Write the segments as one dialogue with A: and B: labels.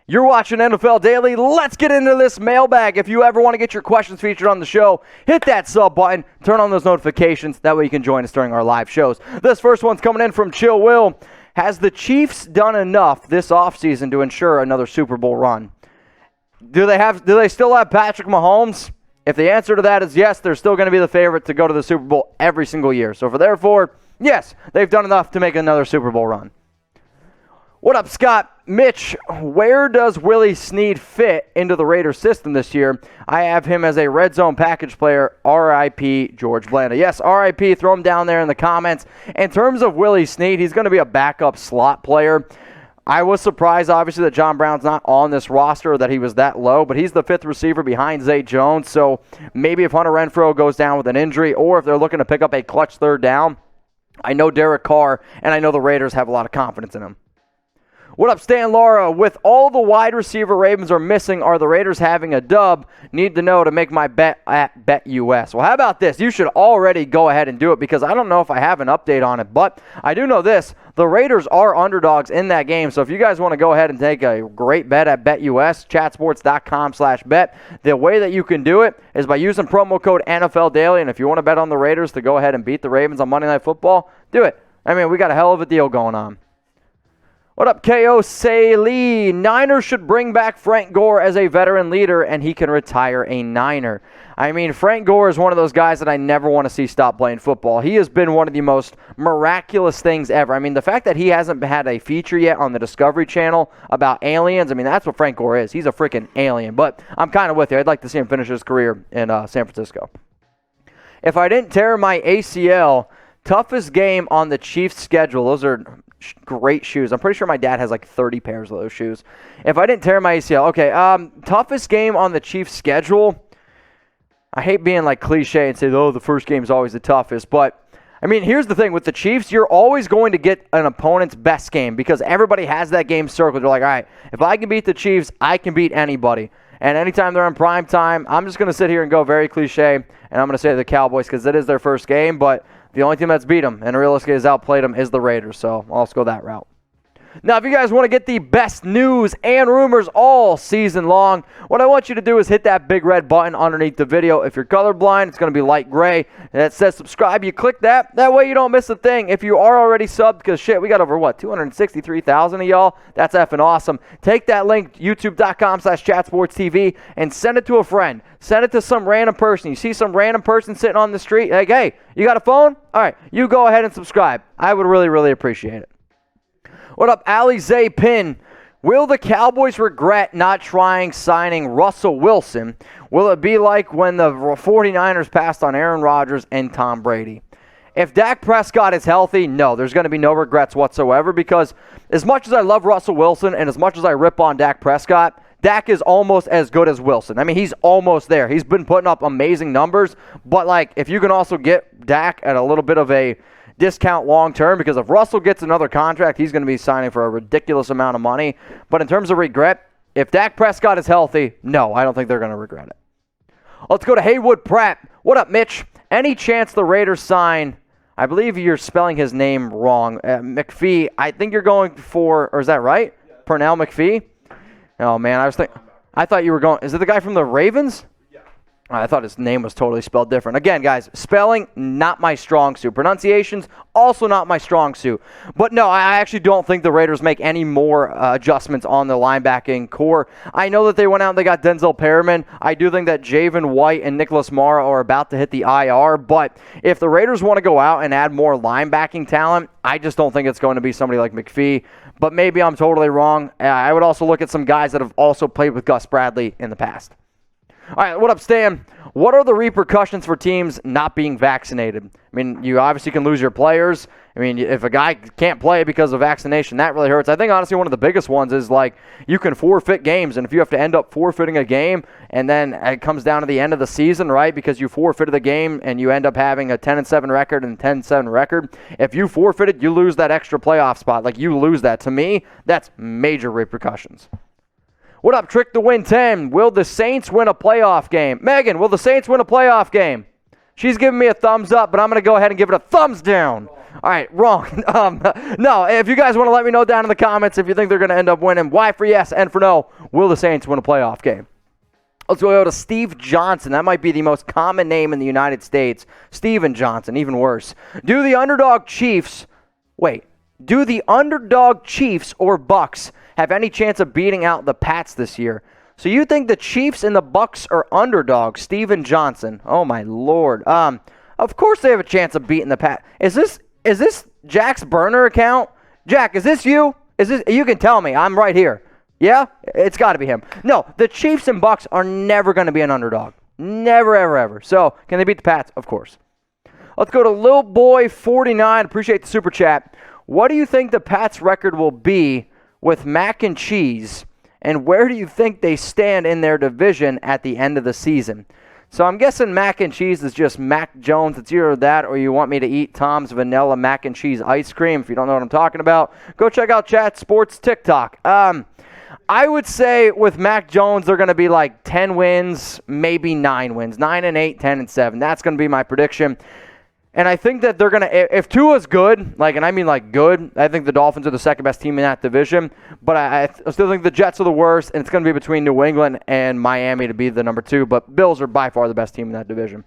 A: You're watching NFL Daily. Let's get into this mailbag. If you ever want to get your questions featured on the show, hit that sub button, turn on those notifications. That way you can join us during our live shows. This first one's coming in from Chill Will. Has the Chiefs done enough this offseason to ensure another Super Bowl run? Do they still have Patrick Mahomes? If the answer to that is yes, they're still going to be the favorite to go to the Super Bowl every single year. So therefore, yes, they've done enough to make another Super Bowl run. What up, Scott? Mitch, where does Willie Snead fit into the Raiders system this year? I have him as a red zone package player, R.I.P. George Blanda. Yes, R.I.P. Throw him down there in the comments. In terms of Willie Snead, he's going to be a backup slot player. I was surprised, obviously, that John Brown's not on this roster, that he was that low, but he's the fifth receiver behind Zay Jones. So maybe if Hunter Renfrow goes down with an injury, or if they're looking to pick up a clutch third down, I know Derek Carr, and I know the Raiders have a lot of confidence in him. What up, Stan Lara? With all the wide receiver Ravens are missing, are the Raiders having a dub? Need to know to make my bet at BetUS. Well, how about this? You should already go ahead and do it because I don't know if I have an update on it, but I do know this. The Raiders are underdogs in that game, so if you guys want to go ahead and take a great bet at BetUS, chatsports.com/bet, the way that you can do it is by using promo code NFL Daily, and if you want to bet on the Raiders to go ahead and beat the Ravens on Monday Night Football, do it. I mean, we got a hell of a deal going on. What up, K.O. Saley? Niners should bring back Frank Gore as a veteran leader, and he can retire a Niner. I mean, Frank Gore is one of those guys that I never want to see stop playing football. He has been one of the most miraculous things ever. I mean, the fact that he hasn't had a feature yet on the Discovery Channel about aliens, I mean, that's what Frank Gore is. He's a freaking alien. But I'm kind of with you. I'd like to see him finish his career in San Francisco. If I didn't tear my ACL, toughest game on the Chiefs' schedule. Those are great shoes. I'm pretty sure my dad has like 30 pairs of those shoes. If I didn't tear my ACL, okay. Toughest game on the Chiefs' schedule. I hate being like cliche and say, oh, the first game is always the toughest. But, I mean, here's the thing. With the Chiefs, you're always going to get an opponent's best game because everybody has that game circled. They're like, all right, if I can beat the Chiefs, I can beat anybody. And anytime they're on prime time, I'm just going to sit here and go very cliche, and I'm going to say the Cowboys because it is their first game, but the only team that's beat them and realistically has outplayed them is the Raiders, so I'll just go that route. Now, if you guys want to get the best news and rumors all season long, what I want you to do is hit that big red button underneath the video. If you're colorblind, it's going to be light gray. That says subscribe. You click that. That way you don't miss a thing. If you are already subbed, because shit, we got over, 263,000 of y'all? That's effing awesome. Take that link, youtube.com/chatsportstv, and send it to a friend. Send it to some random person. You see some random person sitting on the street, like, hey, you got a phone? All right, you go ahead and subscribe. I would really, really appreciate it. What up, Alize Pin? Will the Cowboys regret not signing Russel Wilson? Will it be like when the 49ers passed on Aaron Rodgers and Tom Brady? If Dak Prescott is healthy, no, there's going to be no regrets whatsoever because as much as I love Russell Wilson and as much as I rip on Dak Prescott, Dak is almost as good as Wilson. I mean, he's almost there. He's been putting up amazing numbers, but like if you can also get Dak at a little bit of a discount long term, because if Russell gets another contract, he's going to be signing for a ridiculous amount of money. But in terms of regret, if Dak Prescott is healthy, no, I don't think they're going to regret it. Let's go to Haywood Pratt. What up, Mitch? Any chance the Raiders sign, I believe you're spelling his name wrong, McPhee? I think you're going for, or is that right? Yeah. Pernell McPhee? Oh, man, I thought you were going, is it the guy from the Ravens? I thought his name was totally spelled different. Again, guys, spelling, not my strong suit. Pronunciations, also not my strong suit. But no, I actually don't think the Raiders make any more adjustments on the linebacking core. I know that they went out and they got Denzel Perriman. I do think that Javen White and Nicholas Mara are about to hit the IR. But if the Raiders want to go out and add more linebacking talent, I just don't think it's going to be somebody like McPhee. But maybe I'm totally wrong. I would also look at some guys that have also played with Gus Bradley in the past. All right, what up, Stan? What are the repercussions for teams not being vaccinated? I mean, you obviously can lose your players. I mean, if a guy can't play because of vaccination, that really hurts. I think, honestly, one of the biggest ones is, like, you can forfeit games. And if you have to end up forfeiting a game and then it comes down to the end of the season, right, because you forfeited the game and you end up having a 10-7 record and 10-7 record, if you forfeit it, you lose that extra playoff spot. Like, you lose that. To me, that's major repercussions. What up, Trickthewin 10? Will the Saints win a playoff game? Megan, will the Saints win a playoff game? She's giving me a thumbs up, but I'm going to go ahead and give it a thumbs down. All right, wrong. No, if you guys want to let me know down in the comments if you think they're going to end up winning, Y for yes, N for no. Will the Saints win a playoff game? Let's go to Steve Johnson. That might be the most common name in the United States. Steven Johnson, even worse. Do the underdog Chiefs or Bucks have any chance of beating out the Pats this year? So you think the Chiefs and the Bucks are underdogs, Steven Johnson? Oh my Lord. Of course they have a chance of beating the Pats. Is this Jack's burner account? Jack, is this you? You can tell me. I'm right here. Yeah? It's got to be him. No, the Chiefs and Bucks are never going to be an underdog. Never, ever, ever. So, can they beat the Pats? Of course. Let's go to Lil Boy 49. Appreciate the super chat. What do you think the Pats' record will be with mac and cheese? And where do you think they stand in their division at the end of the season? So I'm guessing mac and cheese is just Mac Jones. It's either that or you want me to eat Tom's Vanilla Mac and Cheese Ice Cream. If you don't know what I'm talking about, go check out Chat Sports TikTok. I would say with Mac Jones, they're going to be like 10 wins, maybe 9 wins. 9-8, 10-7. That's going to be my prediction. And I think that they're going to, if Tua's good, and I mean good, I think the Dolphins are the second best team in that division. But I still think the Jets are the worst, and it's going to be between New England and Miami to be the number 2. But Bills are by far the best team in that division.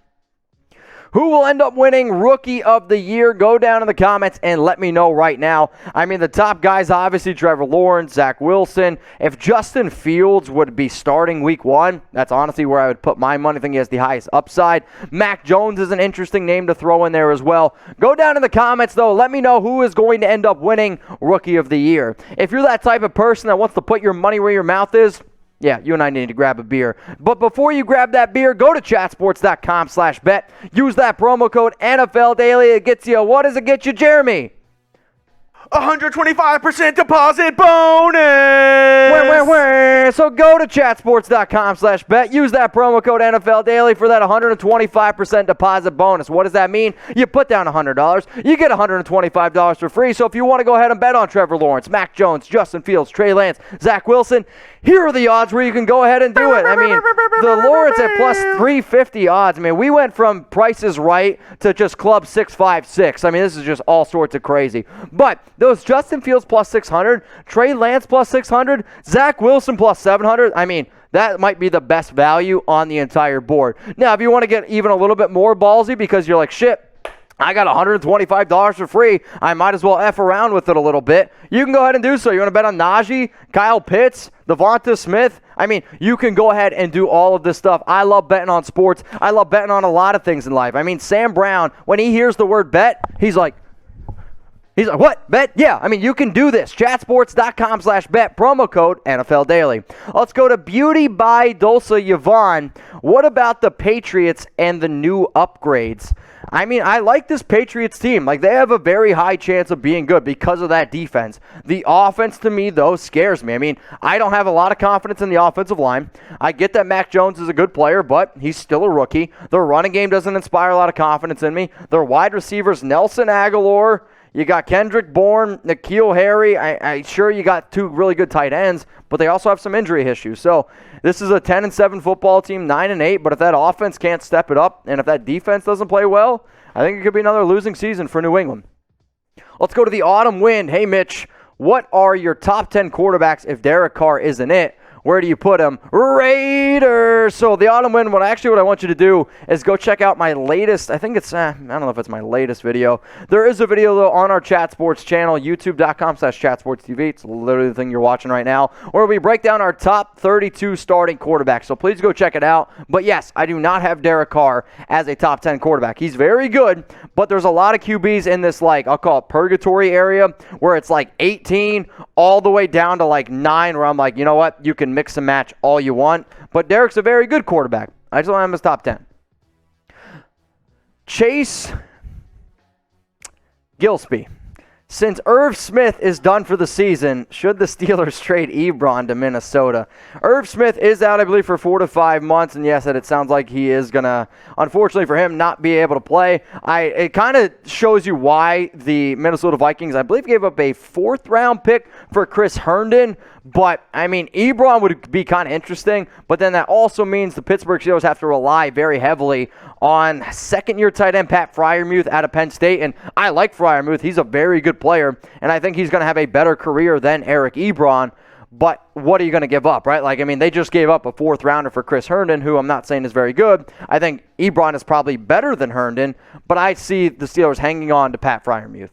A: Who will end up winning Rookie of the Year? Go down in the comments and let me know right now. I mean, the top guys, obviously, Trevor Lawrence, Zach Wilson. If Justin Fields would be starting week 1, that's honestly where I would put my money. I think he has the highest upside. Mac Jones is an interesting name to throw in there as well. Go down in the comments, though. Let me know who is going to end up winning Rookie of the Year. If you're that type of person that wants to put your money where your mouth is, yeah, you and I need to grab a beer. But before you grab that beer, go to chatsports.com/bet. Use that promo code NFL Daily. It gets you, what does it get you, Jeremy?
B: 125% deposit bonus!
A: So go to chatsports.com/bet. Use that promo code NFL Daily for that 125% deposit bonus. What does that mean? You put down $100, you get $125 for free. So if you want to go ahead and bet on Trevor Lawrence, Mac Jones, Justin Fields, Trey Lance, Zach Wilson, here are the odds where you can go ahead and do it. I mean, the Lawrence at plus 350 odds. I mean, we went from Prices Right to just Club 656. I mean, this is just all sorts of crazy. But those Justin Fields plus 600, Trey Lance plus 600, Zach Wilson plus 700, I mean, that might be the best value on the entire board. Now, if you want to get even a little bit more ballsy because you're like, shit, I got $125 for free, I might as well F around with it a little bit. You can go ahead and do so. You want to bet on Najee, Kyle Pitts, Devonta Smith? I mean, you can go ahead and do all of this stuff. I love betting on sports. I love betting on a lot of things in life. I mean, Sam Brown, when he hears the word bet, he's like, what? Bet? Yeah. I mean, you can do this. Chatsports.com/bet. Promo code NFL Daily. Let's go to Beauty by Dulce Yvonne. What about the Patriots and the new upgrades? I mean, I like this Patriots team. They have a very high chance of being good because of that defense. The offense, to me, though, scares me. I mean, I don't have a lot of confidence in the offensive line. I get that Mac Jones is a good player, but he's still a rookie. Their running game doesn't inspire a lot of confidence in me. Their wide receivers, Nelson Aguilar, you got Kendrick Bourne, N'Keal Harry. I sure you got 2 really good tight ends, but they also have some injury issues. So this is a 10-7 football team, 9-8. But if that offense can't step it up, and if that defense doesn't play well, I think it could be another losing season for New England. Let's go to the autumn wind. Hey, Mitch, what are your top 10 quarterbacks if Derek Carr isn't it? Where do you put him? Raiders! So the autumn wind, what I want you to do is go check out my latest, I think it's, I don't know if it's my latest video. There is a video, though, on our Chat Sports channel, youtube.com/chatsportstv. It's literally the thing you're watching right now, where we break down our top 32 starting quarterbacks. So please go check it out. But yes, I do not have Derek Carr as a top 10 quarterback. He's very good, but there's a lot of QBs in this, I'll call it purgatory area, where it's 18 all the way down to 9, where I'm like, you know what, you can mix and match all you want. But Derek's a very good quarterback. I just don't have him as top 10. Chase Gillspee. Since Irv Smith is done for the season, should the Steelers trade Ebron to Minnesota? Irv Smith is out, I believe, for 4 to 5 months, and yes, it sounds like he is going to, unfortunately for him, not be able to play. It kind of shows you why the Minnesota Vikings, I believe, gave up a 4th-round pick for Chris Herndon. But, I mean, Ebron would be kind of interesting, but then that also means the Pittsburgh Steelers have to rely very heavily on second-year tight end Pat Freiermuth out of Penn State, and I like Freiermuth. He's a very good player, and I think he's going to have a better career than Eric Ebron, but what are you going to give up, right? Like, I mean, they just gave up a 4th-rounder for Chris Herndon, who I'm not saying is very good. I think Ebron is probably better than Herndon, but I see the Steelers hanging on to Pat Freiermuth.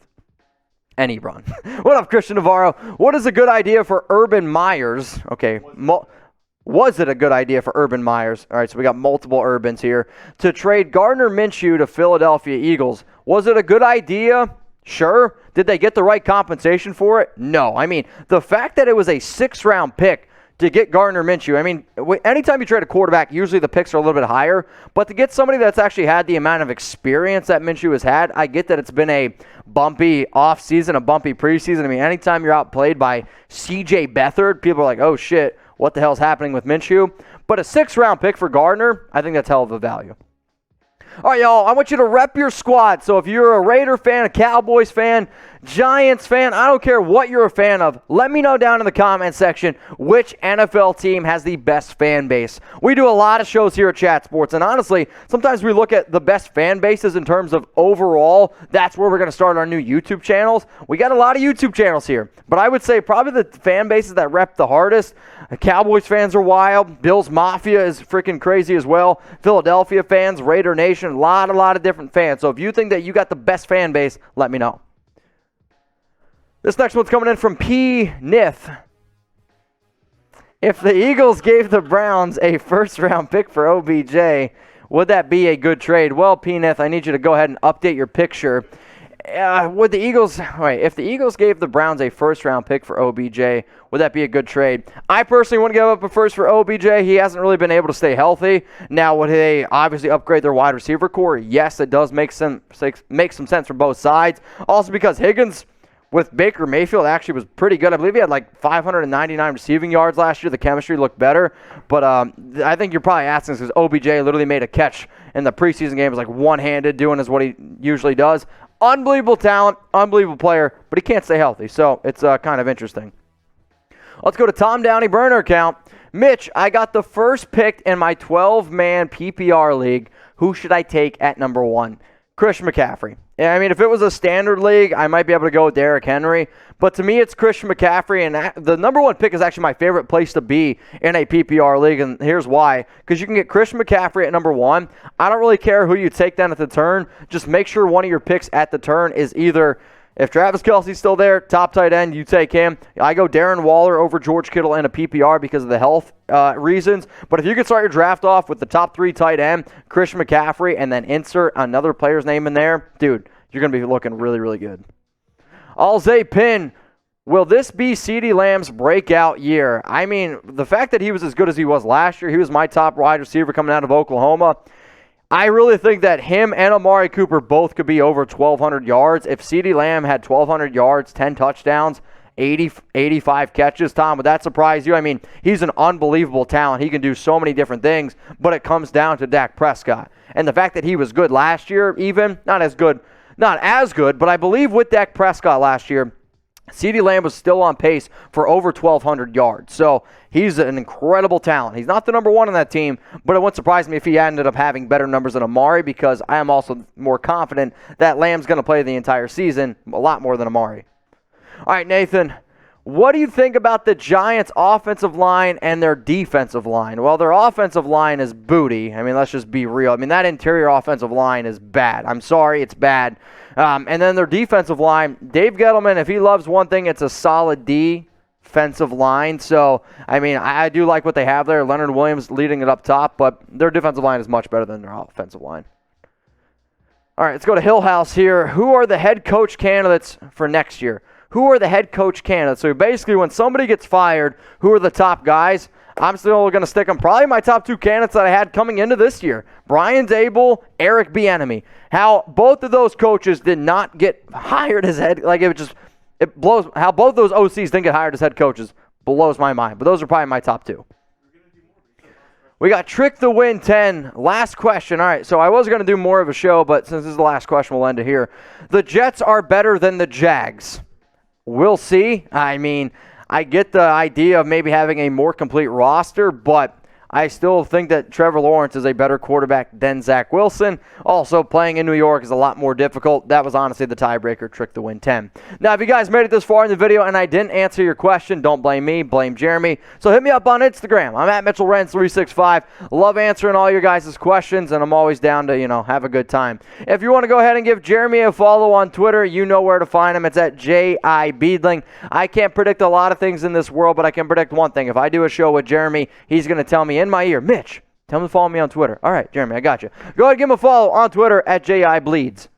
A: And Ebron. What up, Christian Navarro? What is a good idea for Urban Myers? Okay, was it a good idea for Urban Myers? All right, so we got multiple Urbans here. To trade Gardner Minshew to Philadelphia Eagles. Was it a good idea? Sure. Did they get the right compensation for it? No. I mean, the fact that it was a 6th-round pick to get Gardner Minshew. I mean, anytime you trade a quarterback, usually the picks are a little bit higher. But to get somebody that's actually had the amount of experience that Minshew has had, I get that it's been a bumpy offseason, a bumpy preseason. I mean, anytime you're outplayed by C.J. Beathard, people are like, oh, shit, what the hell's happening with Minshew? But a 6th-round pick for Gardner, I think that's hell of a value. All right, y'all, I want you to rep your squad. So if you're a Raider fan, a Cowboys fan, Giants fan, I don't care what you're a fan of, let me know down in the comment section which NFL team has the best fan base. We do a lot of shows here at Chat Sports, and honestly, sometimes we look at the best fan bases in terms of overall. That's where we're going to start our new YouTube channels. We got a lot of YouTube channels here, but I would say probably the fan bases that rep the hardest, Cowboys fans are wild, Bills Mafia is freaking crazy as well, Philadelphia fans, Raider Nation, a lot of different fans. So if you think that you got the best fan base, let me know. This next one's coming in from P. Nith. If the Eagles gave the Browns a 1st-round pick for OBJ, would that be a good trade? Well, P. Nith, I need you to go ahead and update your picture. If the Eagles gave the Browns a 1st-round pick for OBJ, would that be a good trade? I personally wouldn't give up a 1st for OBJ. He hasn't really been able to stay healthy. Now, would they obviously upgrade their wide receiver core? Yes, it does make some sense from both sides. Also because Higgins with Baker Mayfield actually was pretty good. I believe he had like 599 receiving yards last year. The chemistry looked better. But I think you're probably asking because OBJ literally made a catch in the preseason game. It was like one-handed doing is what he usually does. Unbelievable talent, unbelievable player, but he can't stay healthy. So it's kind of interesting. Let's go to Tom Downey burner account. Mitch, I got the 1st pick in my 12-man PPR league. Who should I take at number 1? Christian McCaffrey. Yeah, I mean, if it was a standard league, I might be able to go with Derrick Henry. But to me, it's Christian McCaffrey, and the number 1 pick is actually my favorite place to be in a PPR league, and here's why. Because you can get Christian McCaffrey at number 1. I don't really care who you take down at the turn. Just make sure one of your picks at the turn is either, if Travis Kelce's still there, top tight end, you take him. I go Darren Waller over George Kittle in a PPR because of the health reasons. But if you can start your draft off with the top 3 tight end, Christian McCaffrey, and then insert another player's name in there, dude, you're going to be looking really, really good. Alzay Pin, will this be CeeDee Lamb's breakout year? I mean, the fact that he was as good as he was last year, he was my top wide receiver coming out of Oklahoma. I really think that him and Amari Cooper both could be over 1,200 yards. If CeeDee Lamb had 1,200 yards, 10 touchdowns, 85 catches, Tom, would that surprise you? I mean, he's an unbelievable talent. He can do so many different things, but it comes down to Dak Prescott. And the fact that he was good last year, even, not as good, but I believe with Dak Prescott last year, CeeDee Lamb was still on pace for over 1,200 yards. So he's an incredible talent. He's not the number 1 on that team, but it wouldn't surprise me if he ended up having better numbers than Amari because I am also more confident that Lamb's going to play the entire season, a lot more than Amari. All right, Nathan, what do you think about the Giants' offensive line and their defensive line? Well, their offensive line is booty. I mean, let's just be real. I mean, that interior offensive line is bad. I'm sorry, it's bad. And then their defensive line, Dave Gettleman, if he loves one thing, it's a solid defensive line. So, I mean, I do like what they have there. Leonard Williams leading it up top, but their defensive line is much better than their offensive line. All right, let's go to Hillhouse here. Who are the head coach candidates for next year? Who are the head coach candidates? So basically, when somebody gets fired, who are the top guys? I'm still going to stick them. Probably my top 2 candidates that I had coming into this year. Brian Dable, Eric Bieniemy. How both of those coaches did not get hired as head, like it blows, how both those OCs didn't get hired as head coaches blows my mind. But those are probably my top 2. We got Trick the Win 10. Last question. All right, so I was going to do more of a show, but since this is the last question, we'll end it here. The Jets are better than the Jags. We'll see. I mean, I get the idea of maybe having a more complete roster, but I still think that Trevor Lawrence is a better quarterback than Zach Wilson. Also, playing in New York is a lot more difficult. That was honestly the tiebreaker, Trick the Win 10. Now, if you guys made it this far in the video and I didn't answer your question, don't blame me, blame Jeremy. So hit me up on Instagram. I'm at Mitchell Renz 365. Love answering all your guys' questions, and I'm always down to, have a good time. If you want to go ahead and give Jeremy a follow on Twitter, you know where to find him. It's at JIBeedling. I can't predict a lot of things in this world, but I can predict one thing. If I do a show with Jeremy, he's going to tell me in my ear, Mitch, tell him to follow me on Twitter. All right, Jeremy, I got you. Go ahead and give him a follow on Twitter at JIBleeds.